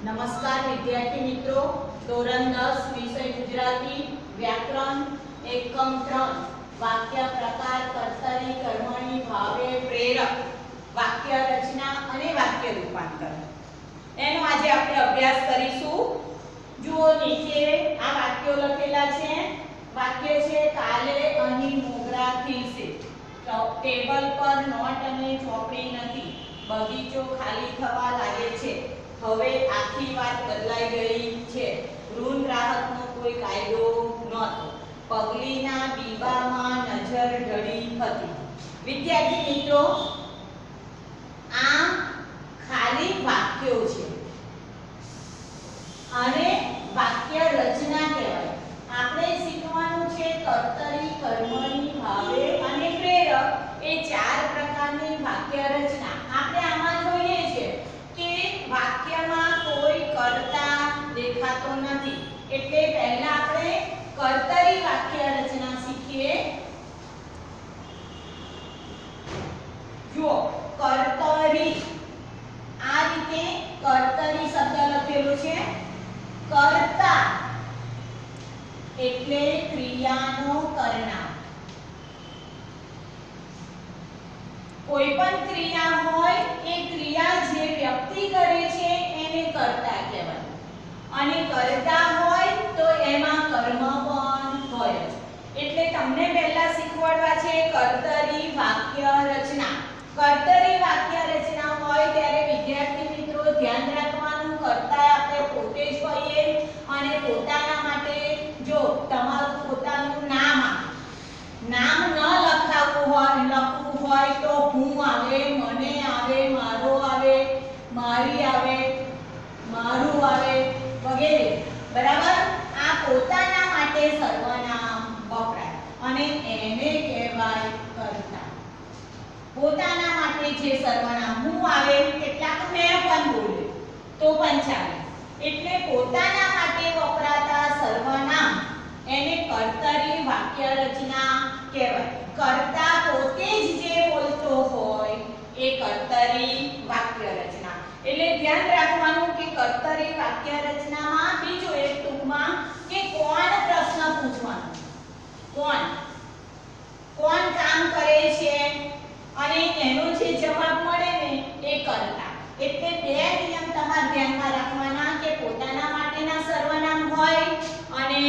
નમસ્કાર વિદ્યાર્થી મિત્રો, ધોરણ 10 વિષય ગુજરાતી વ્યાકરણ એકમ 3 વાક્ય પ્રકાર કર્તરી કર્મણી ભાવે પ્રેરક વાક્ય રચના અને વાક્ય રૂપાંતર એનો આજે આપણે અભ્યાસ કરીશું। જુઓ નીચે આ વાક્યો લખેલા છે। વાક્ય છે કાલે અહીં મોગરા ખીલશે, ટેબલ પર નોટ અને ચોપડી નથી, બગીચો ખાલી થવા લાગે છે, હવે આખી વાત બદલાઈ ગઈ છે, ઋણ રાહતનો કોઈ કાયદો નહોતો, પગલીના બીબામાં નજર ઢળી હતી। વિદ્યાર્થી મિત્રો, આ ખાલી વાક્યો છે અને વાક્ય રચના કહેવાય। આપણે શીખવાનું છે કર્તરી કર્મણી ભાવે અને પ્રેરક એ ચાર પ્રકારની વાક્ય રચના। આપણે આમાં જોઈએ છે કે વાક્યમાં કોઈ કર્તા દેખાતો નથી, એટલે પહેલા આપણે કર્તરી વાક્ય રચના શીખીએ। જુઓ કર્તરી, આ રીતે કર્તરી શબ્દ લખેલો છે। કર્તા એટલે ક્રિયાનો કરનાર। કોઈ પણ ક્રિયા હોય એ ક્રિયા જે વ્યક્તિ કરે છે એને કર્તા કહેવાય, અને કર્તા હોય તો એમાં કર્મ પણ હોય જ। એટલે તમને પહેલા શીખવાડવા છે કર્તરી વાક્ય રચના। કર્તરી વાક્ય રચના હોય ત્યારે વિદ્યાર્થી મિત્રો ધ્યાન રાખવાનું, કર્તા આપણે પોતે જ હોઈએ અને પોતાના માટે જો તમારું પોતાનું નામ ન લખવું હોય તો હું આવે, મને આવે, મારો આવે, મારી આવે, મારું આવે વગેરે, બરાબર। આ પોતાના માટે સર્વનામ વપરાય અને એને કહેવાય કર્તા। પોતાના માટે જે સર્વનામ હું આવે, કેટલાક મેં પણ બોલે તો પણ ચાલે, એટલે પોતાના માટે વપરાતા સર્વનામ એને કર્તરી વાક્ય રચના કહેવાય। કર્તા પોતે જ જે બોલતો હોય એ કર્તરી વાક્ય રચના। એટલે ધ્યાન રાખવાનું કે કર્તરી વાક્ય રચનામાં બીજું એક ટૂંકમાં કે કોણ પ્રશ્ન પૂછવાનો, કોણ કામ કરે છે અને એનો જે જવાબ મળે ને એ કર્તા। એટલે બે નિયમ તમારે ધ્યાનમાં રાખવાના કે પોતાના માટેના સર્વનામ હોય અને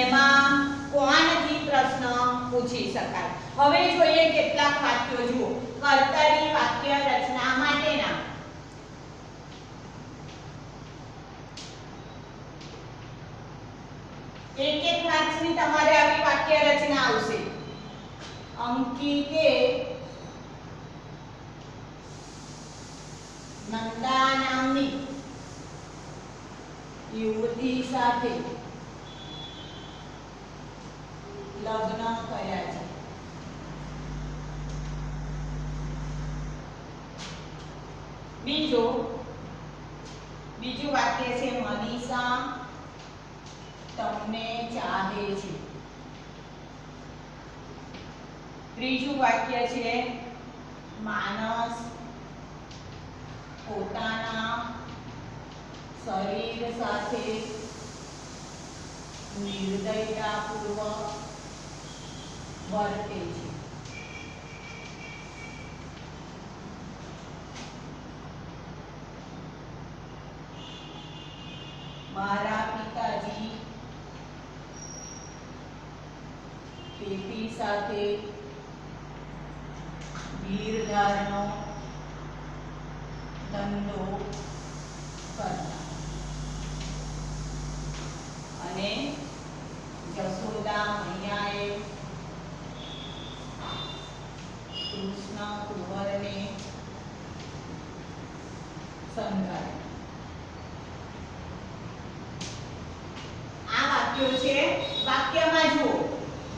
એમાં કોણથી પ્રશ્ન પૂછી શકાય। હવે જોઈએ કેટલાક વાક્યો। જુઓ કર્તરી વાક્ય રચના માટેના। એક વાક્યની તમારે આવી વાક્ય રચના આવશે। અંકિતે નંદા નામની યુવતી સાથે લગ્ન કર્યા છે। બીજું વાક્ય છે મનીષા તમને ચાહે છે। ત્રીજું વાક્ય છે માનસ પોતાના શરીર સાથે નિર્દયતાપૂર્વક વર્તે છે। મારા પિતાજી ખેતી સાથે ગીરધારનો ધંધો કરતા, અને જશોદા મૈયાએ કૃષ્ણ કુંવરને સંગાળ્યા। આ વાક્યો છે। વાક્યમાં જુઓ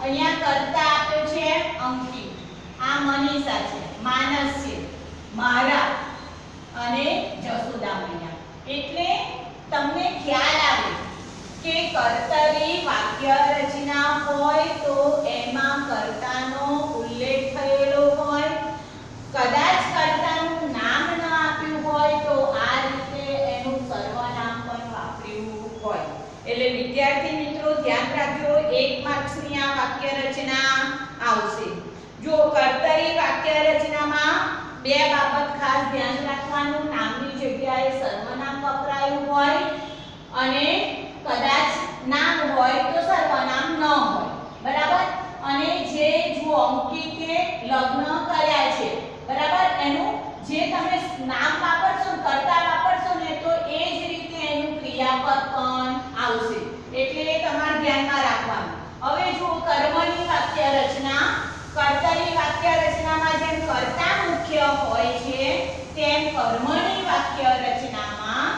અહીંયા કર્તા આપ્યો છે અંકિત, આ મનીષા છે, માનસ છે, મારા અને જશોદા મૈયા। એટલે તમને ખ્યાલ આવે કે કર્તરી વાક્ય રચના હોય તો એમાં કર્તાનો ઉલ્લેખ થયેલો હોય, કદાચ કર્તાનું નામ ન આપ્યું હોય તો આ રીતે એનું સર્વનામ એટલે વિદ્યાર્થી મિત્રો ધ્યાન રાખજો, 1 માર્ક્સની આ વાક્ય રચના આવશે. જો કર્તરી વાક્ય રચનામાં બે બાબત ખાસ ધ્યાન રાખવાનું, નામની જગ્યાએ સર્વનામ વપરાયું હોય અને કદાચ નામ હોય તો સર્વનામ ન હોય, બરાબર. અને જે જો અંકિતે લગ્ન કર્યા છે, બરાબર, એનું જે તમે નામ વાપરશો, કર્તા વાપરશો ને તો એ જ રીતે એનું ક્રિયાપદ પણ આવશે. એટલે તમારે ધ્યાનમાં રાખવાનું. હવે જો કર્મની વાક્ય રચના, કર્તરી વાક્ય રચનામાં જેમ કર્તા મુખ્ય હોય છે તેમ કર્મની વાક્ય રચનામાં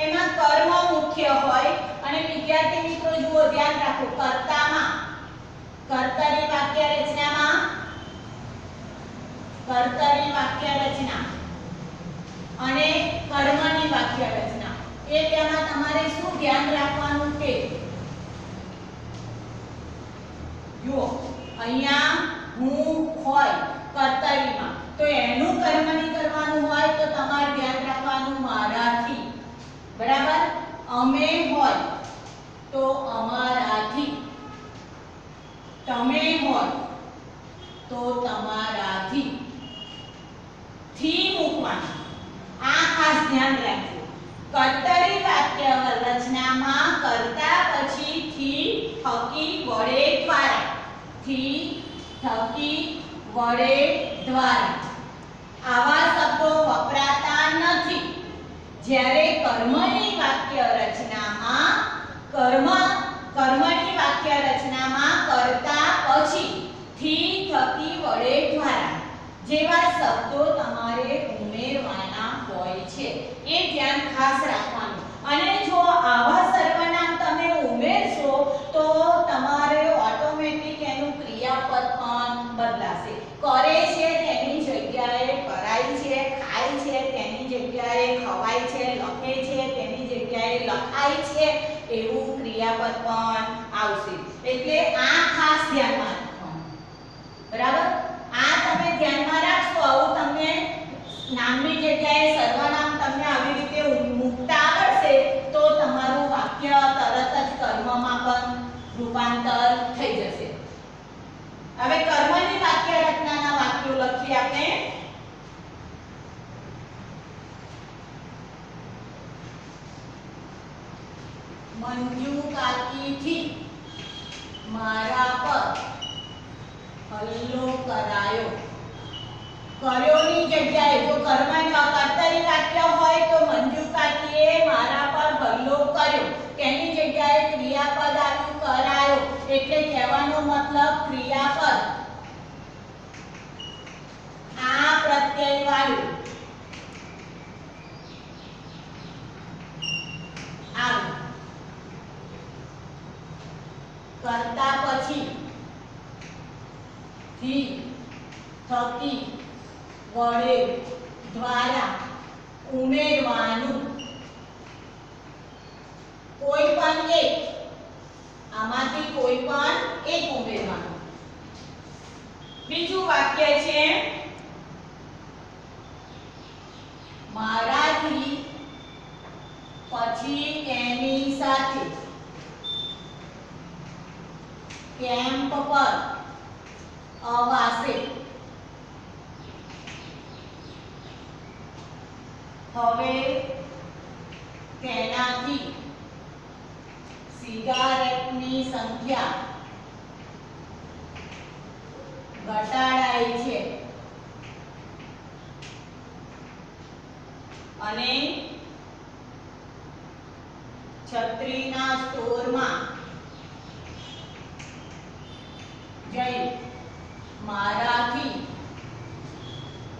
એમાં કર્મ મુખ્ય હોય. અને વિદ્યાર્થી મિત્રો જુઓ ધ્યાન રાખો, કર્તામાં કર્તરી વાક્ય રચનામાં કર્તરી વાક્ય રચના અને કર્મની વાક્ય રચના, એ તેમાં તમારે શું ધ્યાન રાખવાનું છે? જુઓ અહીંયા હું હોય કર્તરીમાં, તો એનું કર્મની કરવાનું હોય તો તમારે ધ્યાન રાખવાનું મારાથી, બરાબર. અમે હોય તો અમારાથી, તમે હોય તો તમારાથી, થી મૂકવાનું. આ ખાસ ધ્યાન રાખજો. કર્તરી વાક્ય રચનામાં કર્તા પછી થી, થકી, વડે, દ્વારા, થી, થકી, વડે, દ્વારા આવા શબ્દો વપરાતા નથી. જ્યારે કર્મની વાક્ય રચનામાં કર્મની વાક્ય રચનામાં કર્તા પછી થી, થકી, વડે, દ્વારા જેવા શબ્દો તમારે ઉમેરવાના હોય છે, એ ધ્યાન ખાસ રાખવાનું. અને જો આવા સર્વનામ તમે ઉમેરશો તો તમારે ઓટોમેટિક એનું ક્રિયાપદ પણ બદલાશે. કરે છે તેની જગ્યાએ કરાય છે, ખાય છે તેની જગ્યાએ ખવાય છે, લખે છે તેની જગ્યાએ લખાય છે, એવું ક્રિયાપદ પણ આવશે. એટલે આ ખાસ ધ્યાનમાં રાખવાનું, બરાબર. આ તમે ધ્યાનમાં રાખશો, આવું તમને નામની જગ્યાએ સર્વનામ તમને આવી રીતે મૂકતા આવડશે તો તમારું વાક્ય તરત જ કર્મમાં પણ રૂપાંતર થઈ જશે. હવે કર્મની વાક્ય રચનાના વાક્યો લખીએ આપણે. મંજુ કાકીથી મારા પર હલ્લો કરાયો. કર્યોની જગ્યાએ જો કર્તરી વાક્ય હોય તો મંજુ કાકીએ મારા પર હલ્લો કર્યો, તેની જગ્યાએ ક્રિયાપદ આવ્યું કરાયો. એટલે કહેવાનો મતલબ ક્રિયાપદ આ પ્રત્યય વાળું આવ્યું. કરતા પછી થી, થકી, વડે, દ્વારા ઉમેરવાનું. કોઈ પણ એક, આમાંથી કોઈ પણ એક ઉમેરવાનું. બીજું વાક્ય છે મારાથી પછી એની સાથે કેમ્પ પર અવાસે. હવે તેનાથી સિગારેટની સંખ્યા ઘટાડાય છે અને છત્રીના સ્ટોરમાં જઈ મારાથી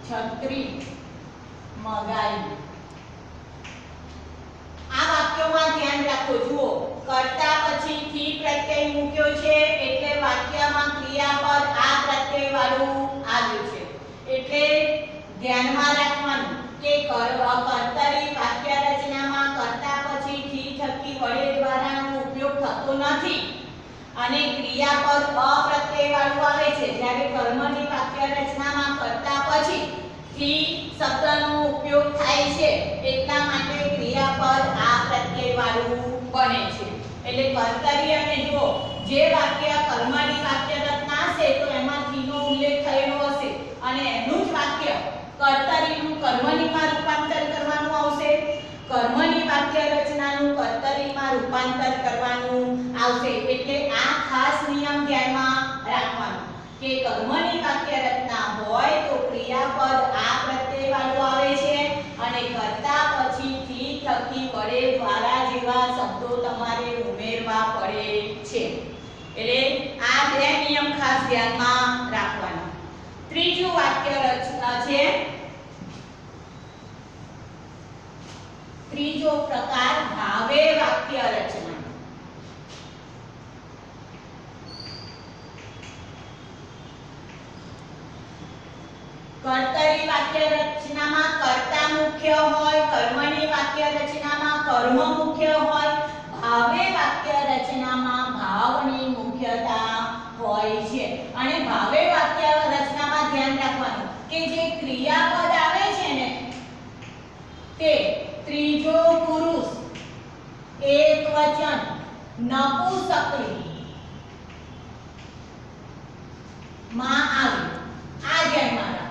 છત્રી મગાઈ. આ વાક્યોમાં ધ્યાન રાખો. જુઓ કર્તા પછી થી પ્રત્યય મૂક્યો છે એટલે વાક્યમાં ક્રિયાપદ આ પ્રત્યય વાળું આવ્યું છે. એટલે ધ્યાનમાં રાખવાનું કે કર્તરી વાક્ય રચનામાં કર્તા પછી થી, થકી, વડે, દ્વારાનો ઉપયોગ થતો નથી અને ક્રિયાપદ અપ્રત્યય વાળું આવે છે. જ્યારે કર્મની વાક્ય થી શબ્દનો ઉપયોગ થાય છે એટલા માટે ક્રિયાપદ આ પ્રત્યય વાળું બને છે. એટલે કર્તરી અને જો જે વાક્ય કર્મની વાક્ય રચના છે તો એમાં થી નો ઉલ્લેખ થયેલો હશે અને એનું જ વાક્ય કર્તરીનું કર્મનીમાં રૂપાંતર કરવાનું આવશે, કર્મની વાક્ય રચનાનું કર્તરીમાં રૂપાંતર કરવાનું આવશે. એટલે આ ખાસ નિયમ ધ્યાનમાં રાખવાનો કે કર્મની વાક્ય રચના હોય તો ક્રિયાપદ આ પ્રત્યય વાળું આવે છે અને કર્તા પછી થી થકી વડે દ્વારા જેવા શબ્દો તમારે ઉમેરવા પડે છે. એટલે આ બે નિયમ ખાસ ધ્યાનમાં રાખવાના. ત્રીજું વાક્ય રચના છે, ત્રીજો પ્રકાર ભાવે વાક્ય રચના. કર્તરી વાક્ય રચનામાં કર્તા મુખ્ય હોય, કર્મની વાક્ય રચનામાં કર્મ મુખ્ય હોય, ભાવે વાક્ય રચનામાં ભાવની મુખ્યતા હોય છે. અને ભાવે વાક્ય રચનામાં ધ્યાન રાખવાનું કે જે ક્રિયાપદ આવે છે ને તે ત્રીજો પુરુષ એકવચન નપુંસકલિંગ માં આવે. આ ધ્યાનમાં રાખવાનું.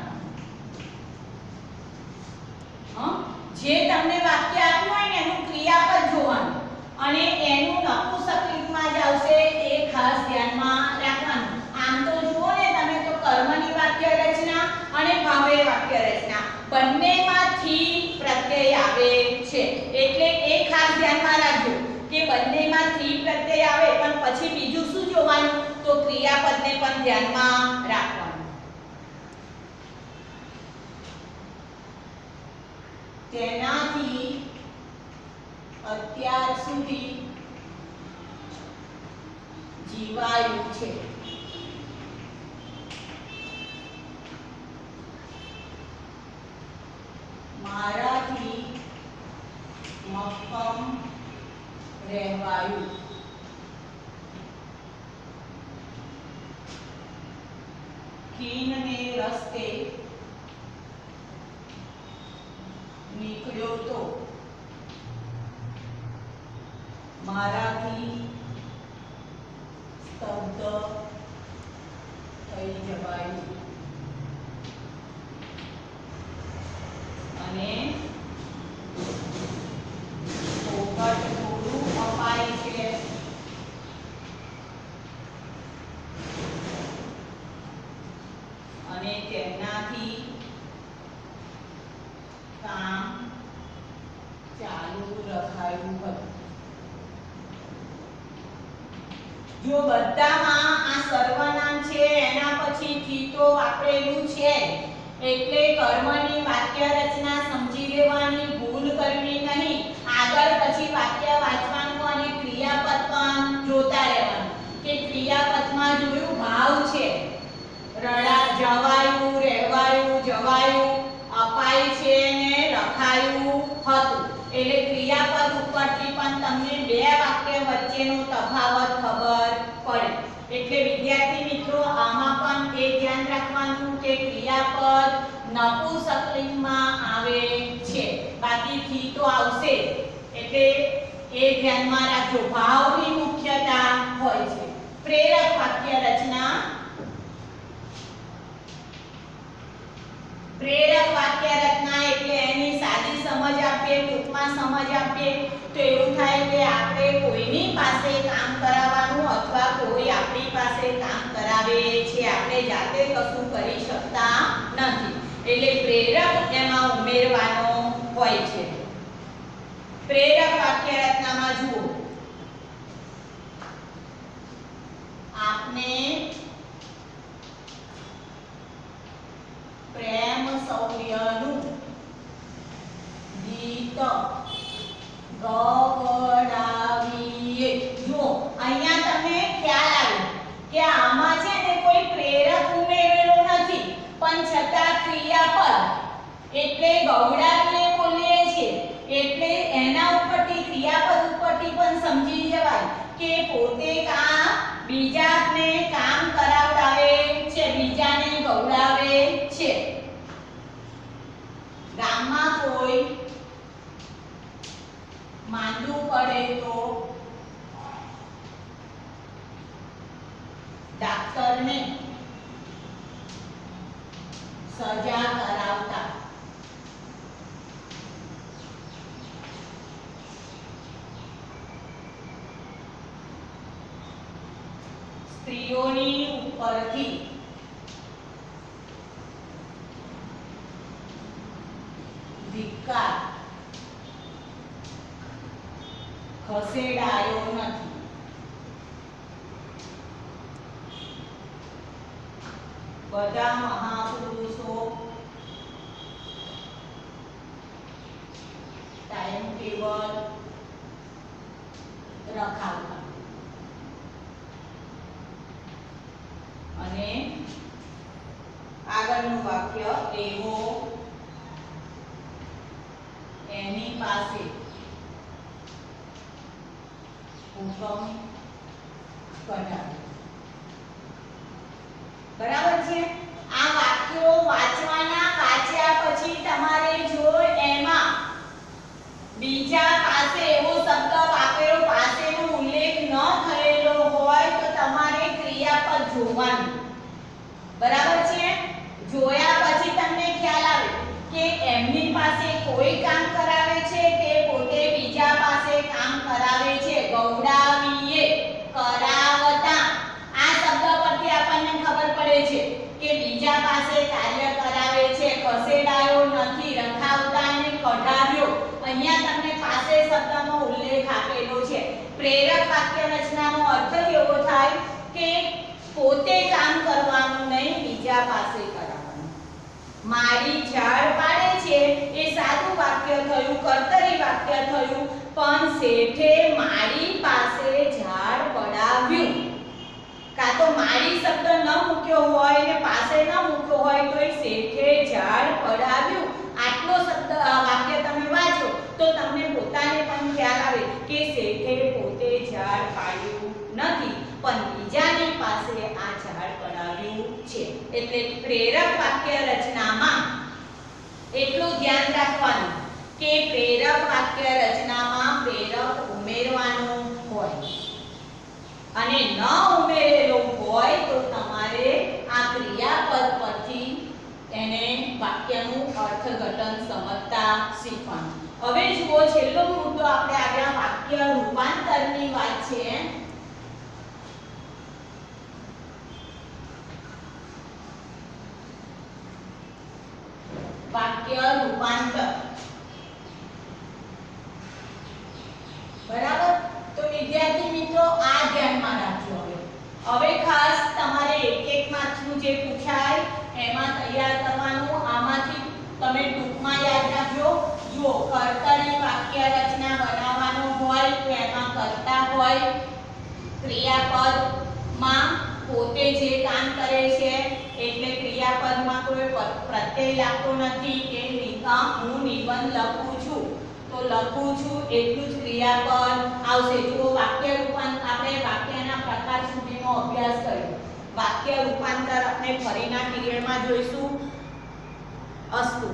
જે તમને વાક્ય આપ્યું હોય ને એનું ક્રિયાપદ જોવાનું અને એનું નપુંસકલિંગમાં જ આવશે એ ખાસ ધ્યાનમાં રાખવાનું. આમ તો જુઓ ને તમે તો કર્મની વાક્ય રચના અને ભાવે વાક્ય રચના બંનેમાંથી પ્રત્યય આવે છે. એટલે એ ખાસ ધ્યાનમાં રાખજો કે બંનેમાંથી પ્રત્યય આવે પણ પછી બીજું શું જોવાનું તો ક્રિયાપદને પણ ધ્યાનમાં રાખવાનું. તેનાથી અત્યાર સુધી જીવાયું છે. મારાથી મક્કમ રહેવાયું. ખીનને રસ્તે નીકળ્યો તો મારાથી સ્તબ્ધ થઈ જવાયું. અને ફોકટ થોડું અપાય છે અને તેનાથી કામ ચાલુ રખાયું હતું. જો બધામાં આ સર્વનામ છે એના પછી થી તો વાપરેલું છે એટલે કર્મની વાક્ય રચના સમજી લેવાની, ભૂલ કરવી નહીં. આગળ પછી વાક્ય વાંચવાનું અને ક્રિયાપદ પણ જોતા રહેવાનું કે ક્રિયાપદમાં જોયું ભાવ છે, રડા જવાયું, રહેવાયું, જવાયું, અપાય છે ને રખાયું હતું. એટલે ક્રિયાપદ ઉપરથી પણ તમને બે વાક્ય વચ્ચેનો તફાવત ખબર પડે. એટલે વિદ્યાર્થી મિત્રો આમાં પણ એ ધ્યાન રાખવાનું કે ક્રિયાપદ નપુંસકલિંગમાં આવે છે, બાકી થી તો આવશે. એટલે એ ધ્યાનમાં રાખજો. ભાવની મુખ્યતા હોય છે. પ્રેરક વાક્ય રચના. પ્રેરક વાક્ય રચના એટલે એની સાદી સમજ આપીએ, ટૂંકમાં સમજ આપીએ તો એવું થાય કે આપણે કોઈની પાસે કામ કરાવવાનું અથવા કોઈ આપણી પાસે કામ કરાવે છે, આપણે જાતે કશું કરી શકતા નથી. એટલે પ્રેરક એમાં ઉમેરવાનો હોય છે. પ્રેરક વાક્ય રચનામાં જુઓ, આપને પ્રેમ શૌર્યનું ગીત ગવડાવીએ. જો અહીંયા તમને ખ્યાલ આવ્યો કે આમાં છે ને કોઈ પ્રેરક ઉમેરેલો નથી પણ છતાં ક્રિયાપદ એટલે ગવડાવીએ બોલીએ છે એટલે એના ઉપરથી ક્રિયાપદ ઉપરથી પણ સમજી જવાય કે પોતે બીજાને કામ કરાવડાવે છે, બીજાને ગવડાવે છે. માંદું પડે તો ડાક્ટરને સજા કરાવતા. સ્ત્રીઓની ઉપરથી ધિક્કાર ખસેડાયો નથી. બધા મહાપુરુષો ટાઈમ ટેબલ રખાવતા અને આગળનું વાક્ય એવો એની પાસે હુકમ કઢાવ્યો. બરાબર છે. આ વાક્યો વાંચવાના. વાંચ્યા પછી તમારે જો એમાં બીજા પાસે એવો શબ્દ વાપરેલો પાસેનો ઉલ્લેખ ન થયેલો હોય તો તમારે ક્રિયાપદ જોવાનું. બરાબર છે. જોયા પછી તમને ખ્યાલ આવે કે એમની પાસે કોઈ કામ કરાવે છે તે પોતે બીજા પાસે કામ કરાવે છે. ગૌડાવીએ, કરાવતા, આ શબ્દ પરથી આપણને ખબર પડે છે કે બીજા પાસે કાર્ય કરાવે છે. ખસેડાયો નથી, રખાવતા અને કઢાવ્યો. અહીંયા તમને પાસે શબ્દનો ઉલ્લેખ આપેલો છે. પ્રેરક વાક્ય રચનાનો અર્થ એવો થાય કે પોતે કામ કરવાનું નહીં, બીજા પાસે કરાવવાનું. મારી ઝાડ પાડે છે એ સાદું વાક્ય થયું, કર્તરી વાક્ય થયું, પણ શેઠે મારી પાસે ઝાડ પડાવ્યું. કાં તો મારી શબ્દ ન મૂક્યો હોય ને પાસે ન મૂક્યો હોય તો એ શેઠે ઝાડ પડાવ્યું. આટલો શબ્દ વાક્ય તમે વાંચો તો તમને પોતાને પણ ખ્યાલ આવે કે શેઠે પોતે ઝાડ પાડ્યું નથી, પણ બીજાની પાસે આ ઝાડ પડાવ્યું છે. એટલે પ્રેરક વાક્ય રચનામાં એટલું ધ્યાન રાખવાનું કે પ્રેરક વાક્ય રચનામાં પ્રેરક ઉમેરવાનું હોય અને ન ઉમેરેલો હોય તો તમારે આ ક્રિયાપદ પરથી એને વાક્યનું અર્થઘટન સમજતા શીખવાનું. હવે જુઓ, છેલ્લો મુદ્દો આપણે આગળ વાક્ય રૂપાંતરની વાત છે. વાક્ય રૂપાંતર. બરાબર. તો વિદ્યાર્થી મિત્રો આ ધ્યાનમાં રાખજો. હવે ખાસ તમારે એક એક માર્ક્સનું જે પૂછાય એમાં તૈયાર કરવાનું. આમાંથી તમે ટૂંકમાં યાદ રાખજો. જુઓ, કર્તરી વાક્ય રચના બનાવવાનો હોય તો એમાં કર્તા હોય, ક્રિયાપદમાં પોતે જે કામ કરે છે એટલે ક્રિયાપદમાં કોઈ પ્રત્યય લાગતો નથી કે હું નિબંધ લખું છું તો લખું છું એટલું જ ક્રિયાપદ આવશે. જો વાક્ય રૂપાંતર, આપણે વાક્યના પ્રકાર સુધીનો અભ્યાસ કર્યો. વાક્ય રૂપાંતર આપણે ફરીના પીરિયડમાં જોઈશું. અસ્તુ.